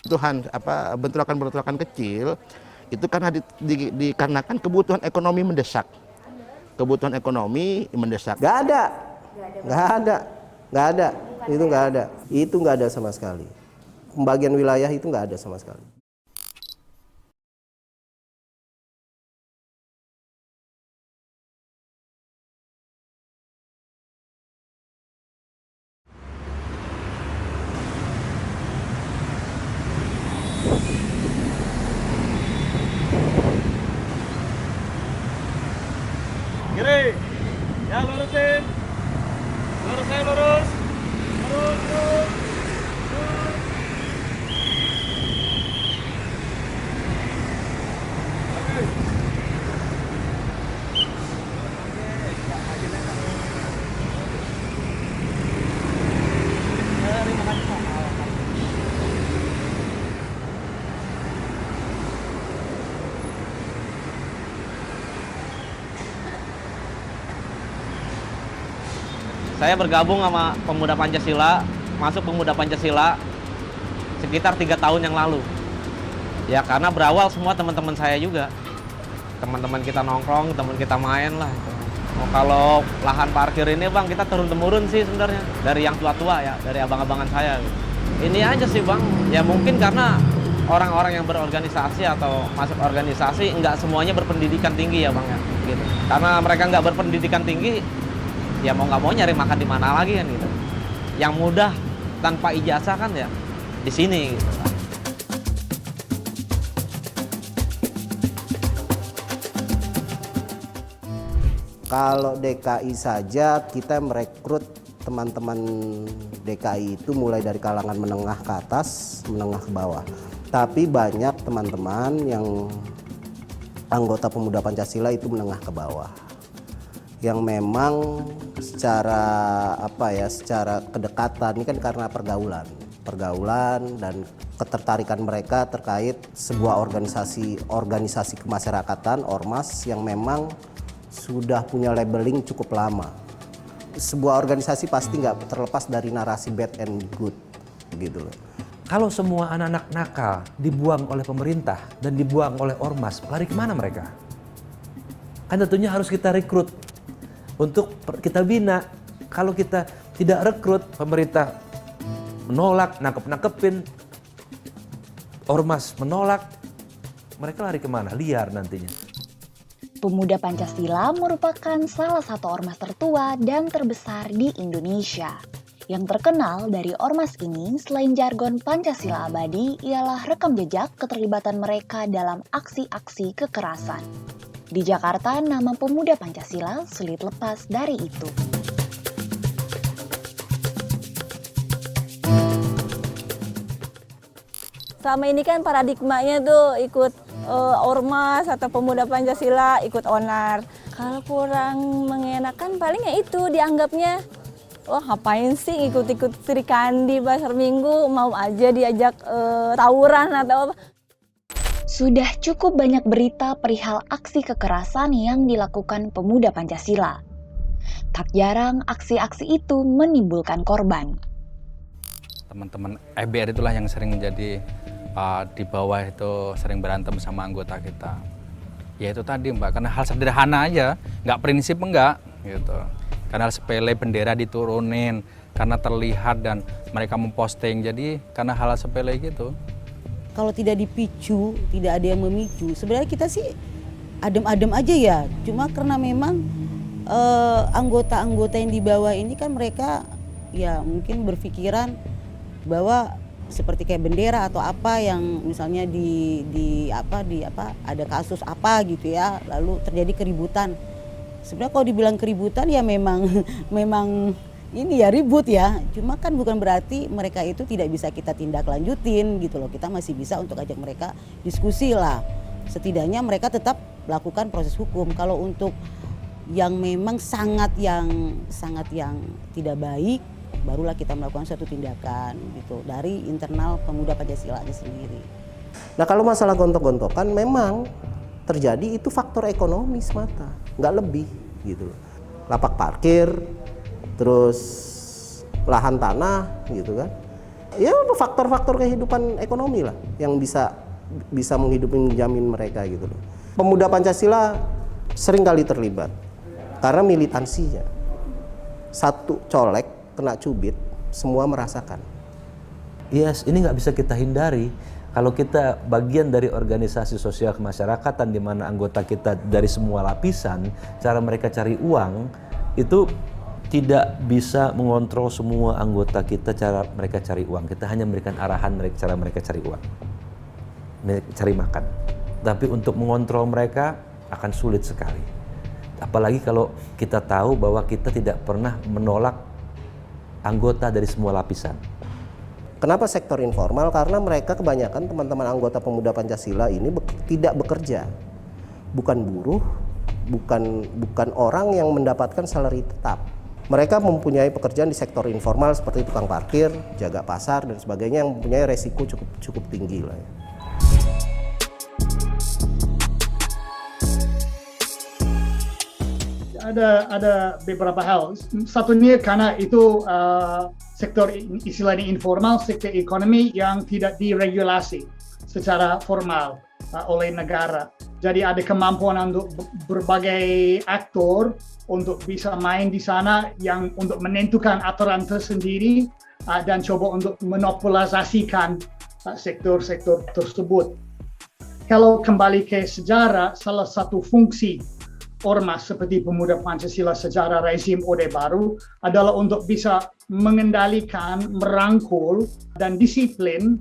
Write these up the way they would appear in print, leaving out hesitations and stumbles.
Tuhan bentrokan-bentrokan kecil itu karena dikarenakan kebutuhan ekonomi mendesak. Kebutuhan ekonomi mendesak. Nggak ada. Itu nggak ada sama sekali. Pembagian wilayah itu nggak ada sama sekali. Kiri, ya lurusin, lurus saya lurus, lurus. Saya bergabung sama Pemuda Pancasila, masuk Pemuda Pancasila sekitar 3 tahun yang lalu. Ya karena berawal semua teman-teman saya juga. Teman-teman kita nongkrong, teman kita main lah. Oh, kalau lahan parkir ini Bang, kita turun-temurun sih sebenarnya. Dari yang tua-tua ya, dari abang-abangan saya. Ini aja sih Bang, ya mungkin karena orang-orang yang berorganisasi atau masuk organisasi nggak semuanya berpendidikan tinggi ya Bang ya. Gitu. Karena mereka nggak berpendidikan tinggi, ya mau nggak mau nyari makan di mana lagi kan gitu. Yang mudah tanpa ijazah kan ya di sini gitu. Kalau DKI saja kita merekrut teman-teman DKI itu mulai dari kalangan menengah ke atas, menengah ke bawah. Tapi banyak teman-teman yang anggota Pemuda Pancasila itu menengah ke bawah. Yang memang secara secara kedekatan ini kan karena pergaulan dan ketertarikan mereka terkait sebuah organisasi kemasyarakatan ormas yang memang sudah punya labeling cukup lama. Sebuah organisasi pasti nggak terlepas dari narasi bad and good gitu loh. Kalau semua anak-anak nakal dibuang oleh pemerintah dan dibuang oleh ormas, lari kemana mereka? Kan tentunya harus kita rekrut untuk kita bina. Kalau kita tidak rekrut, pemerintah menolak, nangkep-nangkepin, ormas menolak, mereka lari kemana? Liar nantinya. Pemuda Pancasila merupakan salah satu ormas tertua dan terbesar di Indonesia. Yang terkenal dari ormas ini selain jargon Pancasila abadi ialah rekam jejak keterlibatan mereka dalam aksi-aksi kekerasan. Di Jakarta, nama Pemuda Pancasila sulit lepas dari itu. Selama ini kan paradigmanya tuh ikut ormas atau Pemuda Pancasila, ikut onar. Kalau kurang mengenakan paling ya itu dianggapnya, wah ngapain sih ikut-ikut Sri Kandi Pasar Minggu, mau aja diajak tawuran atau apa. Sudah cukup banyak berita perihal aksi kekerasan yang dilakukan Pemuda Pancasila. Tak jarang aksi-aksi itu menimbulkan korban. Teman-teman EBR itulah yang sering menjadi di bawah itu sering berantem sama anggota kita. Ya itu tadi Mbak, karena hal sederhana aja, nggak prinsip enggak gitu. Karena hal sepele bendera diturunin, karena terlihat dan mereka memposting, jadi karena hal sepele gitu. Kalau tidak dipicu, tidak ada yang memicu, sebenarnya kita sih adem-adem aja ya. Cuma karena memang anggota-anggota yang di bawah ini kan mereka ya mungkin berpikiran bahwa seperti kayak bendera atau apa yang misalnya ada kasus apa gitu ya, lalu terjadi keributan. Sebenarnya kalau dibilang keributan ya memang ini ya ribut ya, cuma kan bukan berarti mereka itu tidak bisa kita tindak lanjutin gitu loh. Kita masih bisa untuk ajak mereka diskusi lah, setidaknya mereka tetap melakukan proses hukum. Kalau untuk yang memang sangat yang tidak baik, barulah kita melakukan suatu tindakan gitu dari internal Pemuda Pancasila sendiri. Nah kalau masalah gontok-gontokan memang terjadi itu faktor ekonomi semata, nggak lebih gitu. Lapak parkir, terus lahan tanah gitu kan. ya faktor-faktor kehidupan ekonomi lah yang bisa menjamin mereka gitu loh. Pemuda Pancasila sering kali terlibat karena militansinya. Satu colek kena cubit, semua merasakan. Yes, ini nggak bisa kita hindari. Kalau kita bagian dari organisasi sosial kemasyarakatan di mana anggota kita dari semua lapisan, cara mereka cari uang itu tidak bisa mengontrol semua anggota kita cara mereka cari uang. Kita hanya memberikan arahan cara mereka cari uang, cari makan. Tapi untuk mengontrol mereka akan sulit sekali. Apalagi kalau kita tahu bahwa kita tidak pernah menolak anggota dari semua lapisan. Kenapa sektor informal? Karena mereka kebanyakan teman-teman anggota Pemuda Pancasila ini tidak bekerja. Bukan buruh, bukan orang yang mendapatkan salary tetap. Mereka mempunyai pekerjaan di sektor informal seperti tukang parkir, jaga pasar dan sebagainya yang mempunyai resiko cukup tinggi lah ya. Ada beberapa hal. Satunya karena itu sektor istilahnya informal, sektor ekonomi yang tidak diregulasi secara formal oleh negara. Jadi ada kemampuan untuk berbagai aktor untuk bisa main di sana yang untuk menentukan aturan tersendiri dan coba untuk monopolisasikan sektor-sektor tersebut. Kalau kembali ke sejarah, salah satu fungsi ormas seperti Pemuda Pancasila secara rezim Orde Baru adalah untuk bisa mengendalikan, merangkul, dan disiplin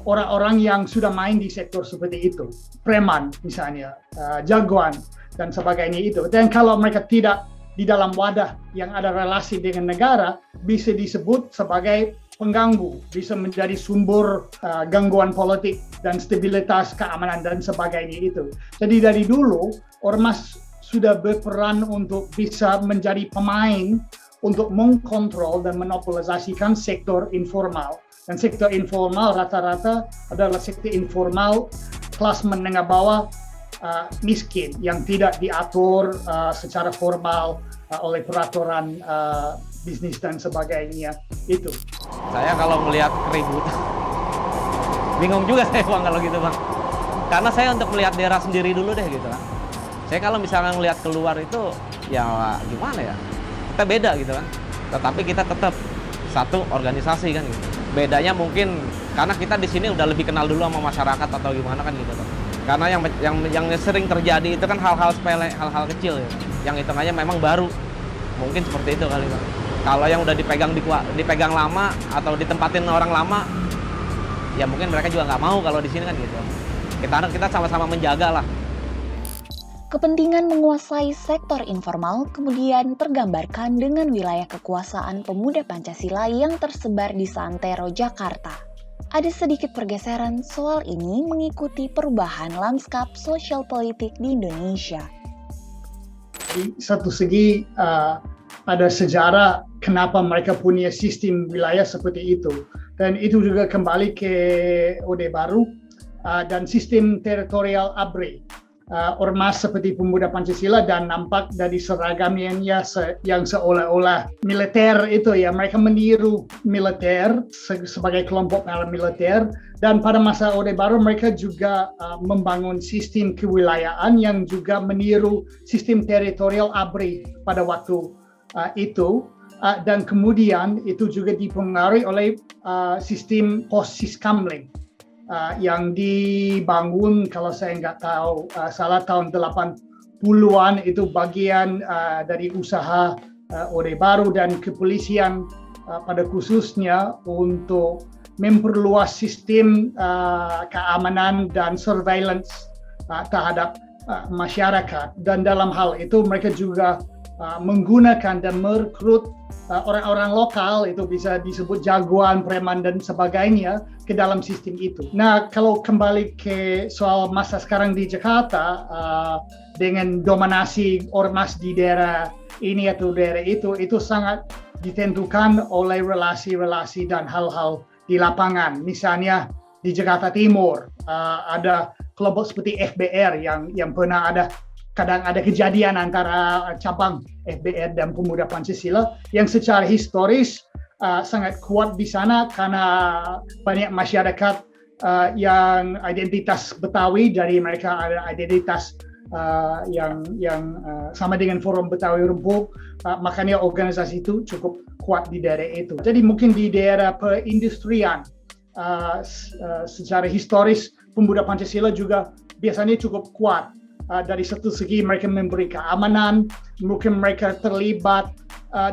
orang-orang yang sudah main di sektor seperti itu. Preman misalnya, jagoan, dan sebagainya itu. Dan kalau mereka tidak di dalam wadah yang ada relasi dengan negara, bisa disebut sebagai pengganggu, bisa menjadi sumber gangguan politik dan stabilitas keamanan dan sebagainya itu. Jadi dari dulu, ormas sudah berperan untuk bisa menjadi pemain untuk mengkontrol dan monopolisasikan sektor informal. Dan sektor informal rata-rata adalah sektor informal kelas menengah bawah miskin yang tidak diatur secara formal oleh peraturan bisnis dan sebagainya itu. Saya kalau melihat keributan, bingung juga saya Bang kalau gitu Bang. Karena saya untuk melihat daerah sendiri dulu deh gitu kan. Saya kalau misalnya melihat keluar itu ya gimana ya, kita beda gitu kan. Tetapi kita tetap satu organisasi kan gitu. Bedanya mungkin karena kita di sini udah lebih kenal dulu sama masyarakat atau gimana kan gitu kan. Karena yang sering terjadi itu kan hal-hal sepele, hal-hal kecil ya. Yang hitungannya memang baru. Mungkin seperti itu kali Bang. Kalau yang udah dipegang lama atau ditempatin orang lama, ya mungkin mereka juga nggak mau kalau di sini kan gitu. Kita sama-sama menjaga lah. Kepentingan menguasai sektor informal kemudian tergambarkan dengan wilayah kekuasaan Pemuda Pancasila yang tersebar di Santero, Jakarta. Ada sedikit pergeseran soal ini mengikuti perubahan lanskap sosial politik di Indonesia. Di satu segi ada sejarah kenapa mereka punya sistem wilayah seperti itu. Dan itu juga kembali ke Orde Baru dan sistem teritorial ABRI. Ormas seperti Pemuda Pancasila dan nampak dari seragamnya yang seolah-olah militer itu ya, mereka meniru militer sebagai kelompok paramiliter, dan pada masa Orde Baru mereka juga membangun sistem kewilayahan yang juga meniru sistem teritorial ABRI pada waktu itu, dan kemudian itu juga dipengaruhi oleh sistem post-Siskamling yang dibangun, kalau saya nggak tahu salah, tahun 80-an, itu bagian dari usaha Orde Baru dan kepolisian pada khususnya untuk memperluas sistem keamanan dan surveillance terhadap masyarakat. Dan dalam hal itu mereka juga menggunakan dan merekrut orang-orang lokal, itu bisa disebut jagoan, preman dan sebagainya, ke dalam sistem itu. Nah, kalau kembali ke soal masa sekarang di Jakarta, dengan dominasi ormas di daerah ini atau daerah itu sangat ditentukan oleh relasi-relasi dan hal-hal di lapangan. Misalnya di Jakarta Timur ada kelompok seperti FBR yang pernah kadang ada kejadian antara cabang FBR dan Pemuda Pancasila yang secara historis sangat kuat di sana karena banyak masyarakat yang identitas Betawi, dari mereka ada identitas yang sama dengan Forum Betawi Rempuk, makanya organisasi itu cukup kuat di daerah itu. Jadi mungkin di daerah perindustrian secara historis pemuda Pancasila juga biasanya cukup kuat. Dari satu segi mereka memberi keamanan, mungkin mereka terlibat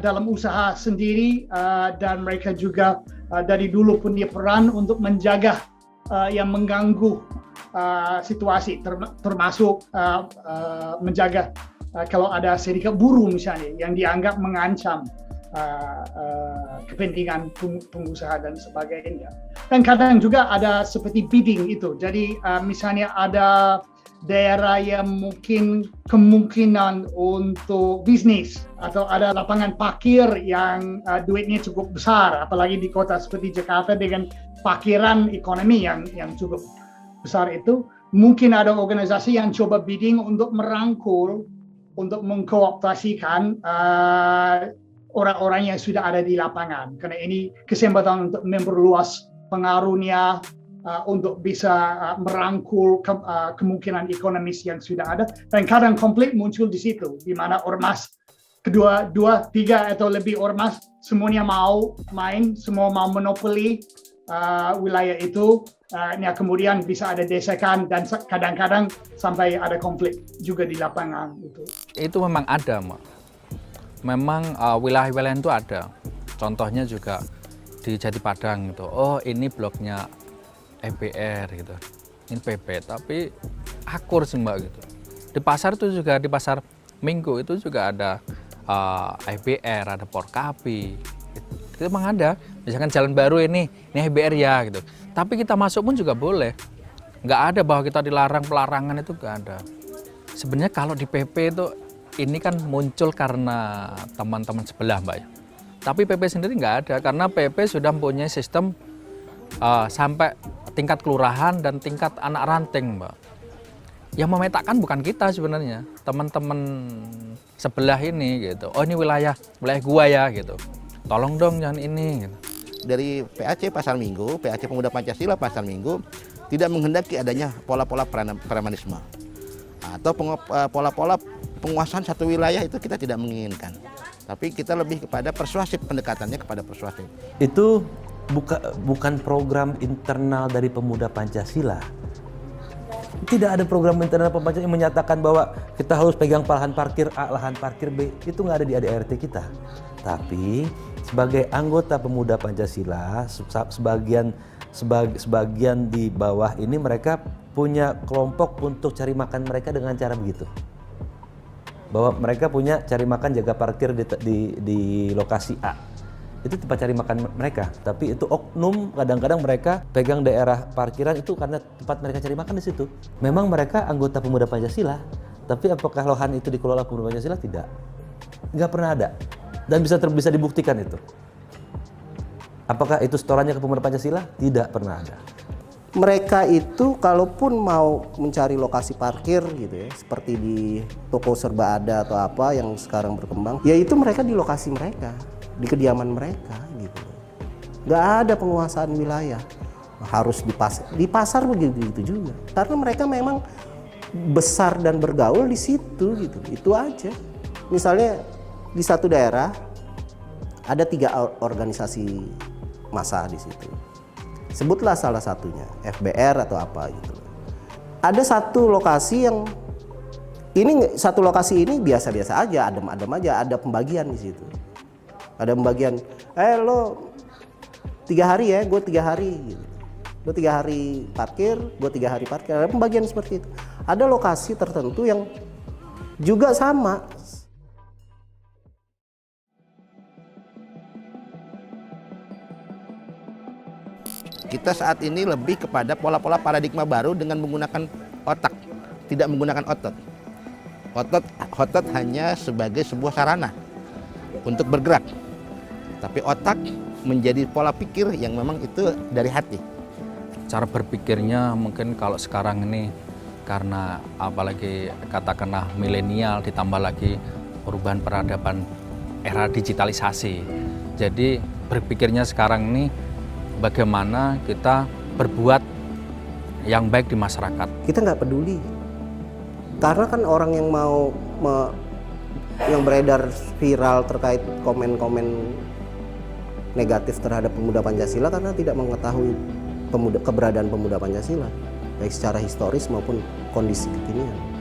dalam usaha sendiri, dan mereka juga dari dulu punya peran untuk menjaga yang mengganggu situasi, termasuk menjaga kalau ada serikat buruh misalnya yang dianggap mengancam kepentingan pengusaha dan sebagainya. Dan kadang juga ada seperti bidding itu, jadi misalnya ada daerah yang mungkin kemungkinan untuk bisnis atau ada lapangan parkir yang duitnya cukup besar, apalagi di kota seperti Jakarta dengan parkiran ekonomi yang cukup besar itu, mungkin ada organisasi yang coba bidding untuk merangkul, untuk mengkooptasikan orang-orang yang sudah ada di lapangan, karena ini kesempatan untuk memperluas pengaruhnya, untuk bisa merangkul kemungkinan ekonomis yang sudah ada. Dan kadang konflik muncul di situ, di mana ormas, dua, tiga atau lebih ormas, semuanya mau main, semua mau monopoli wilayah itu. Nah, kemudian bisa ada desakan dan kadang-kadang sampai ada konflik juga di lapangan. Itu memang ada, Mak. Memang wilayah-wilayah itu ada. Contohnya juga di Jati Padang gitu. Oh, ini bloknya EBR gitu, ini PP, tapi akur sih Mbak gitu. Di pasar itu juga, di pasar Minggu itu juga ada EBR, ada Porkapi, itu memang ada. Misalkan Jalan Baru ini EBR ya gitu. Tapi kita masuk pun juga boleh, nggak ada bahwa kita dilarang, pelarangan itu nggak ada. Sebenarnya kalau di PP itu ini kan muncul karena teman-teman sebelah Mbak ya. Tapi PP sendiri nggak ada, karena PP sudah mempunyai sistem sampai tingkat kelurahan dan tingkat anak ranting, Mbak. Yang memetakan bukan kita sebenarnya, teman-teman sebelah ini gitu. Oh, ini wilayah gua ya gitu. Tolong dong jangan ini gitu. Dari PAC Pasar Minggu, PAC Pemuda Pancasila Pasar Minggu tidak menghendaki adanya pola-pola premanisme atau pola-pola penguasaan satu wilayah, itu kita tidak menginginkan. Tapi kita lebih kepada persuasif, pendekatannya kepada persuasif. Itu bukan program internal dari Pemuda Pancasila. Tidak ada program internal Pancasila yang menyatakan bahwa kita harus pegang lahan parkir A, lahan parkir B. Itu nggak ada di ADRT kita. Tapi sebagai anggota Pemuda Pancasila, sebagian di bawah ini mereka punya kelompok untuk cari makan mereka dengan cara begitu. Bahwa mereka punya cari makan jaga parkir di lokasi A. Itu tempat cari makan mereka, tapi itu oknum, kadang-kadang mereka pegang daerah parkiran itu karena tempat mereka cari makan di situ. Memang mereka anggota Pemuda Pancasila, tapi apakah lahan itu dikelola Pemuda Pancasila? Tidak, nggak pernah ada, dan bisa dibuktikan itu. Apakah itu setorannya ke Pemuda Pancasila? Tidak pernah ada. Mereka itu kalaupun mau mencari lokasi parkir gitu ya, seperti di toko serba ada atau apa yang sekarang berkembang, ya itu mereka di lokasi mereka, di kediaman mereka gitu. Nggak ada penguasaan wilayah, harus di pasar begitu juga. Karena mereka memang besar dan bergaul di situ gitu, itu aja. Misalnya di satu daerah ada 3 organisasi massa di situ. Sebutlah salah satunya, FBR atau apa gitu. Ada satu lokasi yang satu lokasi ini biasa-biasa aja, adem-adem aja, ada pembagian di situ. Ada pembagian, lo 3 hari ya, gue 3 hari gitu. Lo 3 hari parkir, gue 3 hari parkir. Ada pembagian seperti itu. Ada lokasi tertentu yang juga sama. Kita saat ini lebih kepada pola-pola paradigma baru dengan menggunakan otak, tidak menggunakan otot. Otot hanya sebagai sebuah sarana untuk bergerak. Tapi otak menjadi pola pikir yang memang itu dari hati. Cara berpikirnya mungkin kalau sekarang ini karena apalagi katakanlah milenial ditambah lagi perubahan peradaban era digitalisasi. Jadi berpikirnya sekarang ini bagaimana kita berbuat yang baik di masyarakat. Kita nggak peduli, karena kan orang yang yang beredar viral terkait komen-komen negatif terhadap pemuda Pancasila karena tidak mengetahui keberadaan pemuda Pancasila, baik secara historis maupun kondisi kekinian.